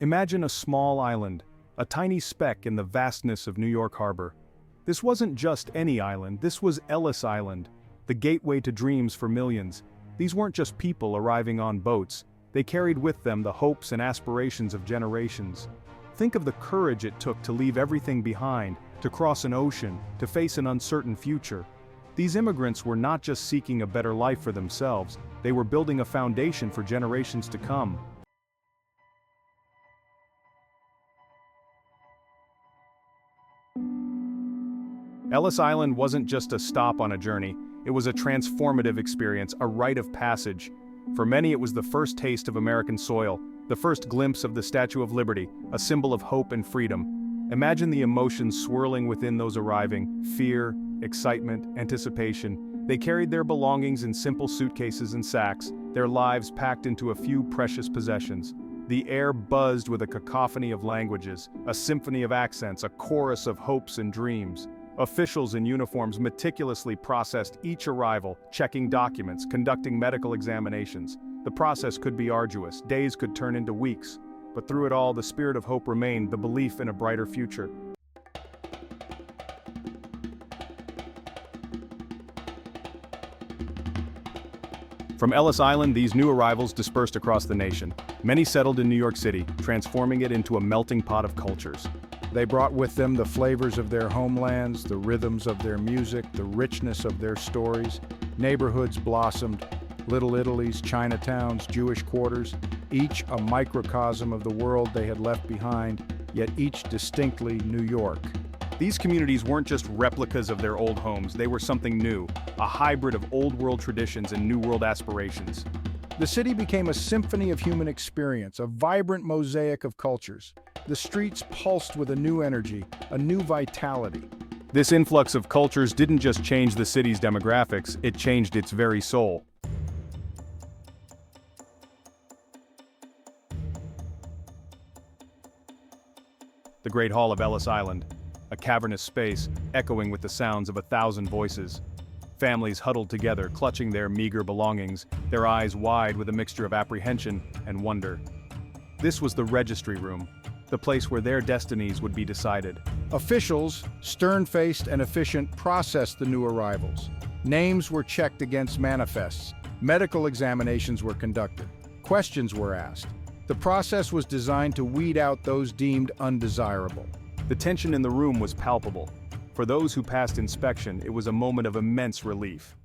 Imagine a small island, a tiny speck in the vastness of New York Harbor. This wasn't just any island, this was Ellis Island, the gateway to dreams for millions. These weren't just people arriving on boats, they carried with them the hopes and aspirations of generations. Think of the courage it took to leave everything behind, to cross an ocean, to face an uncertain future. These immigrants were not just seeking a better life for themselves, they were building a foundation for generations to come. Ellis Island wasn't just a stop on a journey, it was a transformative experience, a rite of passage. For many it was the first taste of American soil, the first glimpse of the Statue of Liberty, a symbol of hope and freedom. Imagine the emotions swirling within those arriving: fear, excitement, anticipation. They carried their belongings in simple suitcases and sacks, their lives packed into a few precious possessions. The air buzzed with a cacophony of languages, a symphony of accents, a chorus of hopes and dreams. Officials in uniforms meticulously processed each arrival, checking documents, conducting medical examinations. The process could be arduous, days could turn into weeks. But through it all, the spirit of hope remained, the belief in a brighter future. From Ellis Island, these new arrivals dispersed across the nation. Many settled in New York City, transforming it into a melting pot of cultures. They brought with them the flavors of their homelands, the rhythms of their music, the richness of their stories. Neighborhoods blossomed, Little Italy's, Chinatowns, Jewish quarters, each a microcosm of the world they had left behind, yet each distinctly New York. These communities weren't just replicas of their old homes, they were something new, a hybrid of old-world traditions and new-world aspirations. The city became a symphony of human experience, a vibrant mosaic of cultures. The streets pulsed with a new energy, a new vitality. This influx of cultures didn't just change the city's demographics, it changed its very soul. The Great Hall of Ellis Island, a cavernous space echoing with the sounds of 1,000 voices. Families huddled together, clutching their meager belongings, their eyes wide with a mixture of apprehension and wonder. This was the registry room, the place where their destinies would be decided. Officials, stern-faced and efficient, processed the new arrivals. Names were checked against manifests. Medical examinations were conducted. Questions were asked. The process was designed to weed out those deemed undesirable. The tension in the room was palpable. For those who passed inspection, it was a moment of immense relief.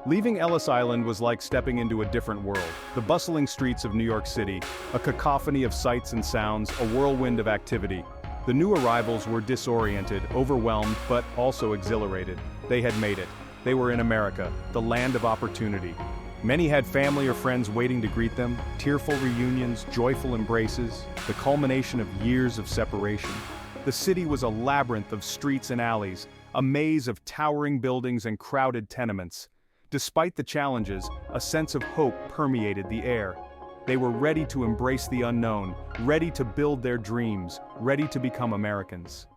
Leaving Ellis Island was like stepping into a different world. The bustling streets of New York City, a cacophony of sights and sounds, a whirlwind of activity. The new arrivals were disoriented, overwhelmed, but also exhilarated. They had made it. They were in America, the land of opportunity. Many had family or friends waiting to greet them, tearful reunions, joyful embraces, the culmination of years of separation. The city was a labyrinth of streets and alleys, a maze of towering buildings and crowded tenements. Despite the challenges, a sense of hope permeated the air. They were ready to embrace the unknown, ready to build their dreams, ready to become Americans.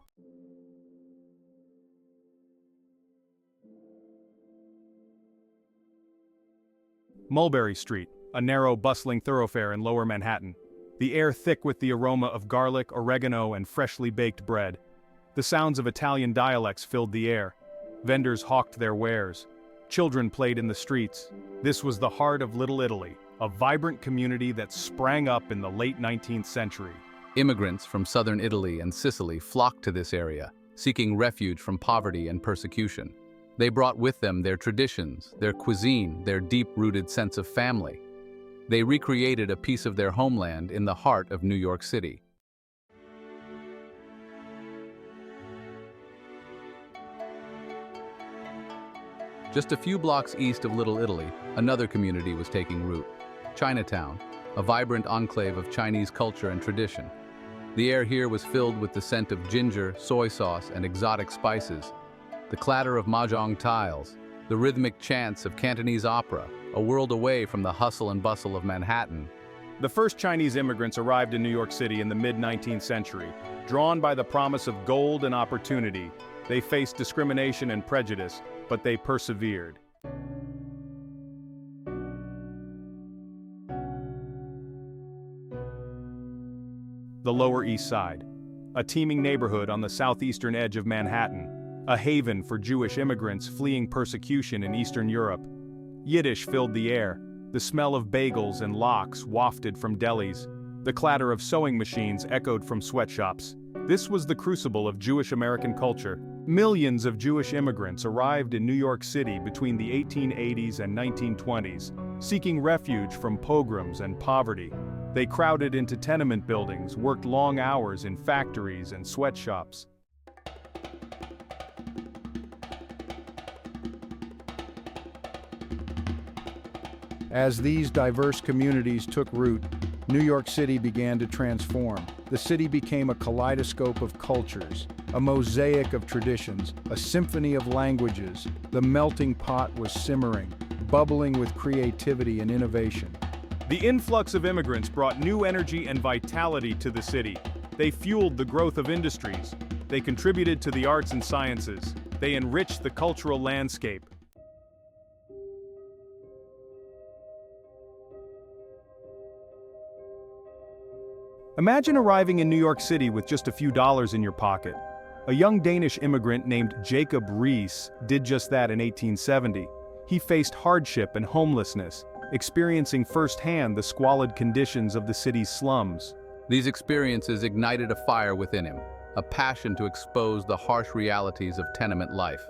Mulberry Street, a narrow, bustling thoroughfare in Lower Manhattan. The air thick with the aroma of garlic, oregano, and freshly baked bread. The sounds of Italian dialects filled the air. Vendors hawked their wares. Children played in the streets. This was the heart of Little Italy, a vibrant community that sprang up in the late 19th century. Immigrants from southern Italy and Sicily flocked to this area, seeking refuge from poverty and persecution. They brought with them their traditions, their cuisine, their deep-rooted sense of family. They recreated a piece of their homeland in the heart of New York City. Just a few blocks east of Little Italy, another community was taking root. Chinatown, a vibrant enclave of Chinese culture and tradition. The air here was filled with the scent of ginger, soy sauce, and exotic spices. The clatter of mahjong tiles, the rhythmic chants of Cantonese opera, a world away from the hustle and bustle of Manhattan. The first Chinese immigrants arrived in New York City in the mid-19th century. Drawn by the promise of gold and opportunity, they faced discrimination and prejudice, but they persevered. the Lower East Side, a teeming neighborhood on the southeastern edge of Manhattan, a haven for Jewish immigrants fleeing persecution in Eastern Europe. Yiddish filled the air, the smell of bagels and lox wafted from delis, the clatter of sewing machines echoed from sweatshops. This was the crucible of Jewish American culture. Millions of Jewish immigrants arrived in New York City between the 1880s and 1920s, seeking refuge from pogroms and poverty. They crowded into tenement buildings, worked long hours in factories and sweatshops. As these diverse communities took root, New York City began to transform. The city became a kaleidoscope of cultures, a mosaic of traditions, a symphony of languages. The melting pot was simmering, bubbling with creativity and innovation. The influx of immigrants brought new energy and vitality to the city. They fueled the growth of industries. They contributed to the arts and sciences. They enriched the cultural landscape. Imagine arriving in New York City with just a few dollars in your pocket. A young Danish immigrant named Jacob Riis did just that in 1870. He faced hardship and homelessness, experiencing firsthand the squalid conditions of the city's slums. These experiences ignited a fire within him, a passion to expose the harsh realities of tenement life.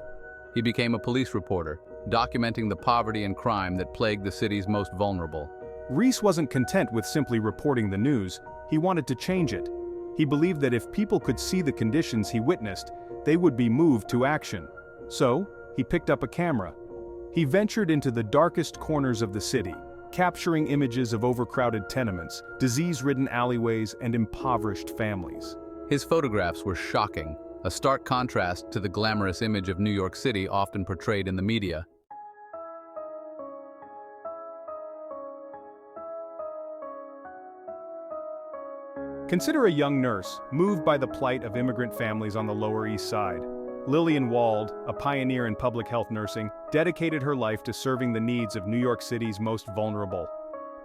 He became a police reporter, documenting the poverty and crime that plagued the city's most vulnerable. Riis wasn't content with simply reporting the news. He wanted to change it. He believed that if people could see the conditions he witnessed, they would be moved to action. So, he picked up a camera. He ventured into the darkest corners of the city, capturing images of overcrowded tenements, disease-ridden alleyways, and impoverished families. His photographs were shocking, a stark contrast to the glamorous image of New York City often portrayed in the media. Consider a young nurse, moved by the plight of immigrant families on the Lower East Side. Lillian Wald, a pioneer in public health nursing, dedicated her life to serving the needs of New York City's most vulnerable.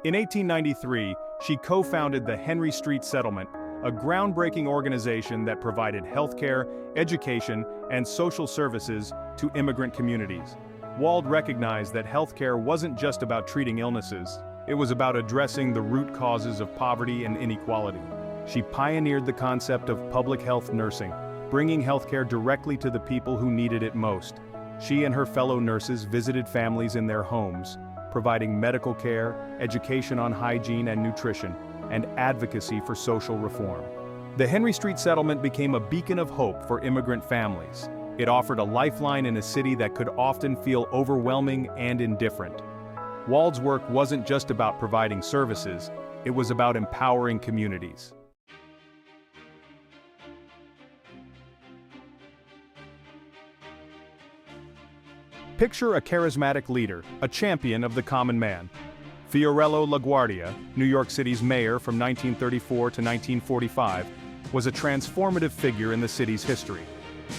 In 1893, she co-founded the Henry Street Settlement, a groundbreaking organization that provided healthcare, education, and social services to immigrant communities. Wald recognized that healthcare wasn't just about treating illnesses, it was about addressing the root causes of poverty and inequality. She pioneered the concept of public health nursing, bringing healthcare directly to the people who needed it most. She and her fellow nurses visited families in their homes, providing medical care, education on hygiene and nutrition, and advocacy for social reform. The Henry Street Settlement became a beacon of hope for immigrant families. It offered a lifeline in a city that could often feel overwhelming and indifferent. Wald's work wasn't just about providing services, it was about empowering communities. Picture a charismatic leader, a champion of the common man. Fiorello LaGuardia, New York City's mayor from 1934 to 1945, was a transformative figure in the city's history.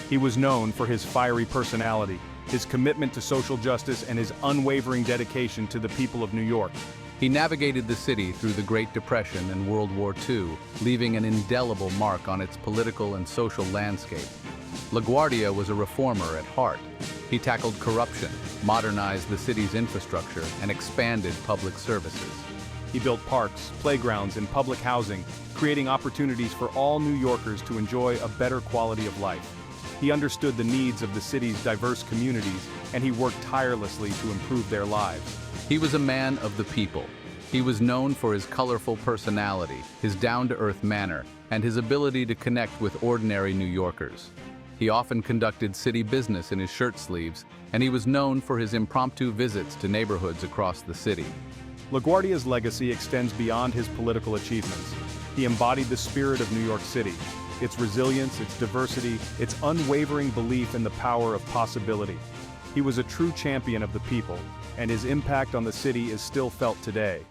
He was known for his fiery personality, his commitment to social justice, and his unwavering dedication to the people of New York. He navigated the city through the Great Depression and World War II, leaving an indelible mark on its political and social landscape. LaGuardia was a reformer at heart. He tackled corruption, modernized the city's infrastructure, and expanded public services. He built parks, playgrounds, and public housing, creating opportunities for all New Yorkers to enjoy a better quality of life. He understood the needs of the city's diverse communities, and he worked tirelessly to improve their lives. He was a man of the people. He was known for his colorful personality, his down-to-earth manner, and his ability to connect with ordinary New Yorkers. He often conducted city business in his shirt sleeves, and he was known for his impromptu visits to neighborhoods across the city. LaGuardia's legacy extends beyond his political achievements. He embodied the spirit of New York City, its resilience, its diversity, its unwavering belief in the power of possibility. He was a true champion of the people, and his impact on the city is still felt today.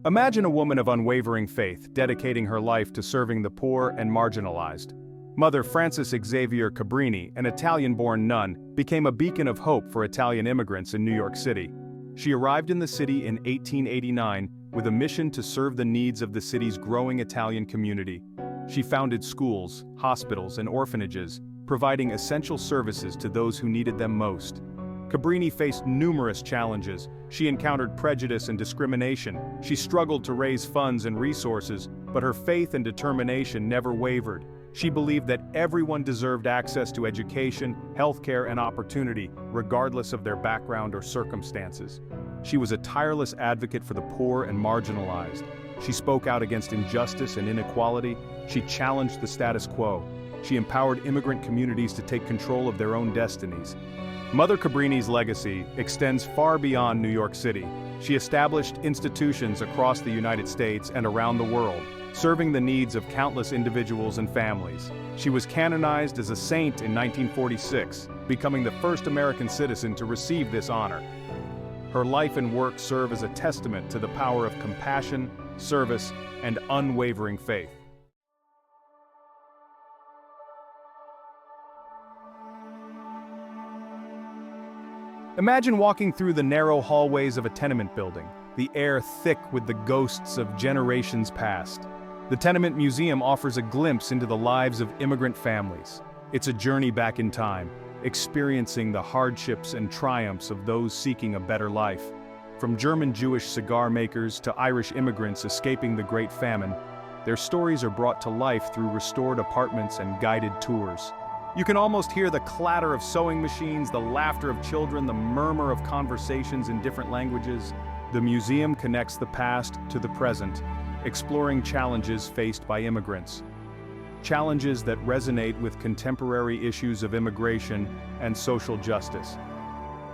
Imagine a woman of unwavering faith dedicating her life to serving the poor and marginalized. Mother Frances Xavier Cabrini, an Italian-born nun, became a beacon of hope for Italian immigrants in New York City. She arrived in the city in 1889 with a mission to serve the needs of the city's growing Italian community. She founded schools, hospitals, and orphanages, providing essential services to those who needed them most. Cabrini faced numerous challenges. She encountered prejudice and discrimination. She struggled to raise funds and resources, but her faith and determination never wavered. She believed that everyone deserved access to education, healthcare, and opportunity, regardless of their background or circumstances. She was a tireless advocate for the poor and marginalized. She spoke out against injustice and inequality. She challenged the status quo. She empowered immigrant communities to take control of their own destinies. Mother Cabrini's legacy extends far beyond New York City. She established institutions across the United States and around the world, serving the needs of countless individuals and families. She was canonized as a saint in 1946, becoming the first American citizen to receive this honor. Her life and work serve as a testament to the power of compassion, service, and unwavering faith. Imagine walking through the narrow hallways of a tenement building, the air thick with the ghosts of generations past. The Tenement Museum offers a glimpse into the lives of immigrant families. It's a journey back in time, experiencing the hardships and triumphs of those seeking a better life. From German Jewish cigar makers to Irish immigrants escaping the Great Famine, their stories are brought to life through restored apartments and guided tours. You can almost hear the clatter of sewing machines, the laughter of children, the murmur of conversations in different languages. The museum connects the past to the present, exploring challenges faced by immigrants. Challenges that resonate with contemporary issues of immigration and social justice.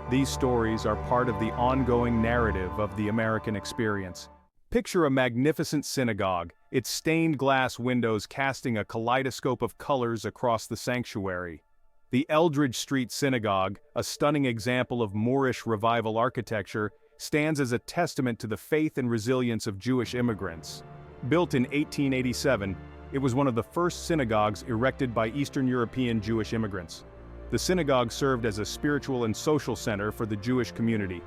These stories are part of the ongoing narrative of the American experience. Picture a magnificent synagogue, its stained glass windows casting a kaleidoscope of colors across the sanctuary. The Eldridge Street Synagogue, a stunning example of Moorish Revival architecture, stands as a testament to the faith and resilience of Jewish immigrants. Built in 1887, it was one of the first synagogues erected by Eastern European Jewish immigrants. The synagogue served as a spiritual and social center for the Jewish community.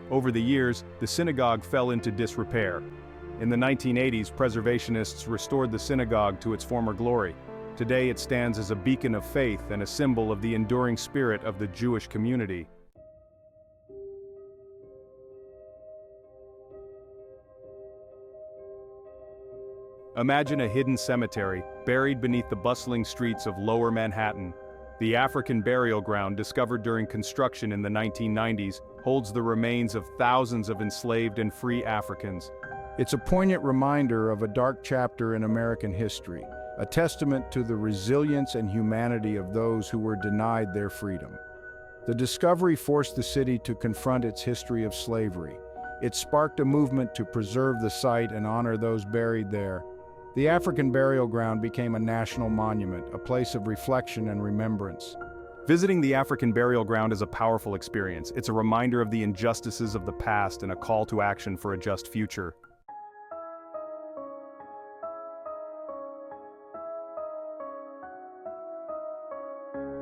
Over the years, the synagogue fell into disrepair. In the 1980s, preservationists restored the synagogue to its former glory. Today it stands as a beacon of faith and a symbol of the enduring spirit of the Jewish community. Imagine a hidden cemetery, buried beneath the bustling streets of Lower Manhattan. The African burial ground, discovered during construction in the 1990s, holds the remains of thousands of enslaved and free Africans. It's a poignant reminder of a dark chapter in American history, a testament to the resilience and humanity of those who were denied their freedom. The discovery forced the city to confront its history of slavery. It sparked a movement to preserve the site and honor those buried there. The African burial ground became a national monument, a place of reflection and remembrance. Visiting the African burial ground is a powerful experience. It's a reminder of the injustices of the past and a call to action for a just future.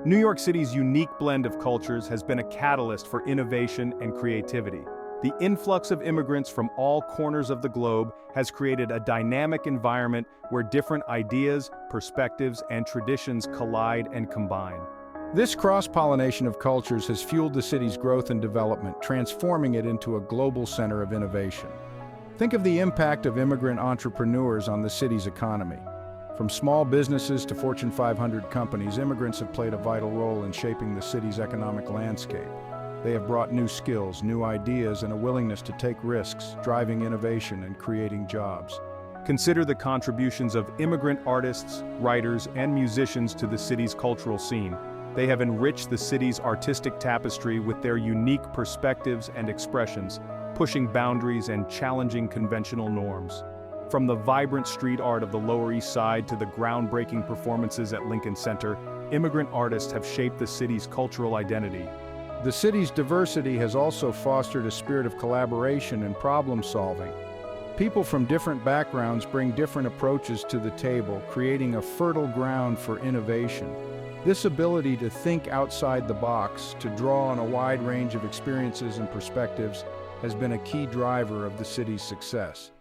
New York City's unique blend of cultures has been a catalyst for innovation and creativity. The influx of immigrants from all corners of the globe has created a dynamic environment where different ideas, perspectives, and traditions collide and combine. This cross-pollination of cultures has fueled the city's growth and development, transforming it into a global center of innovation. Think of the impact of immigrant entrepreneurs on the city's economy. From small businesses to Fortune 500 companies, immigrants have played a vital role in shaping the city's economic landscape. They have brought new skills, new ideas, and a willingness to take risks, driving innovation and creating jobs. Consider the contributions of immigrant artists, writers, and musicians to the city's cultural scene. They have enriched the city's artistic tapestry with their unique perspectives and expressions, pushing boundaries and challenging conventional norms. From the vibrant street art of the Lower East Side to the groundbreaking performances at Lincoln Center, immigrant artists have shaped the city's cultural identity. The city's diversity has also fostered a spirit of collaboration and problem-solving. People from different backgrounds bring different approaches to the table, creating a fertile ground for innovation. This ability to think outside the box, to draw on a wide range of experiences and perspectives, has been a key driver of the city's success.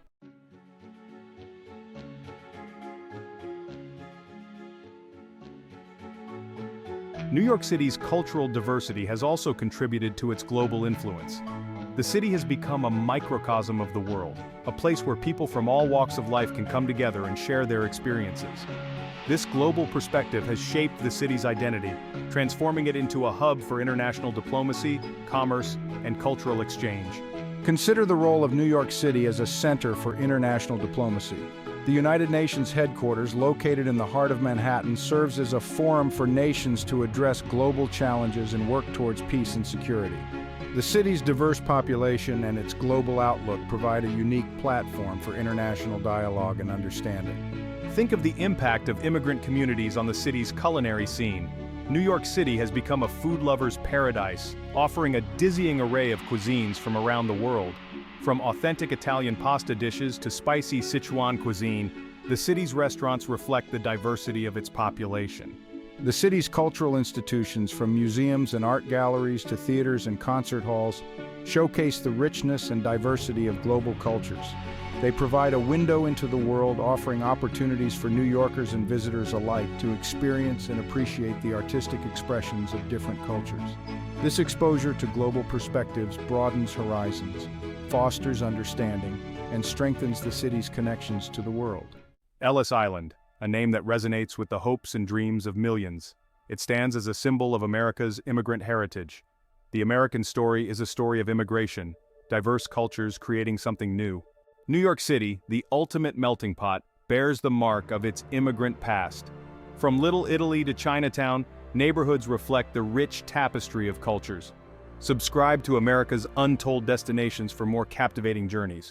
New York City's cultural diversity has also contributed to its global influence. The city has become a microcosm of the world, a place where people from all walks of life can come together and share their experiences. This global perspective has shaped the city's identity, transforming it into a hub for international diplomacy, commerce, and cultural exchange. Consider the role of New York City as a center for international diplomacy. The United Nations headquarters, located in the heart of Manhattan, serves as a forum for nations to address global challenges and work towards peace and security. The city's diverse population and its global outlook provide a unique platform for international dialogue and understanding. Think of the impact of immigrant communities on the city's culinary scene. New York City has become a food lover's paradise, offering a dizzying array of cuisines from around the world. From authentic Italian pasta dishes to spicy Sichuan cuisine, the city's restaurants reflect the diversity of its population. The city's cultural institutions, from museums and art galleries to theaters and concert halls, showcase the richness and diversity of global cultures. They provide a window into the world, offering opportunities for New Yorkers and visitors alike to experience and appreciate the artistic expressions of different cultures. This exposure to global perspectives broadens horizons, fosters understanding, and strengthens the city's connections to the world. Ellis Island, a name that resonates with the hopes and dreams of millions. It stands as a symbol of America's immigrant heritage. The American story is a story of immigration, diverse cultures creating something new. New York City, the ultimate melting pot, bears the mark of its immigrant past. From Little Italy to Chinatown, neighborhoods reflect the rich tapestry of cultures. Subscribe to America's Untold Destinations for more captivating journeys.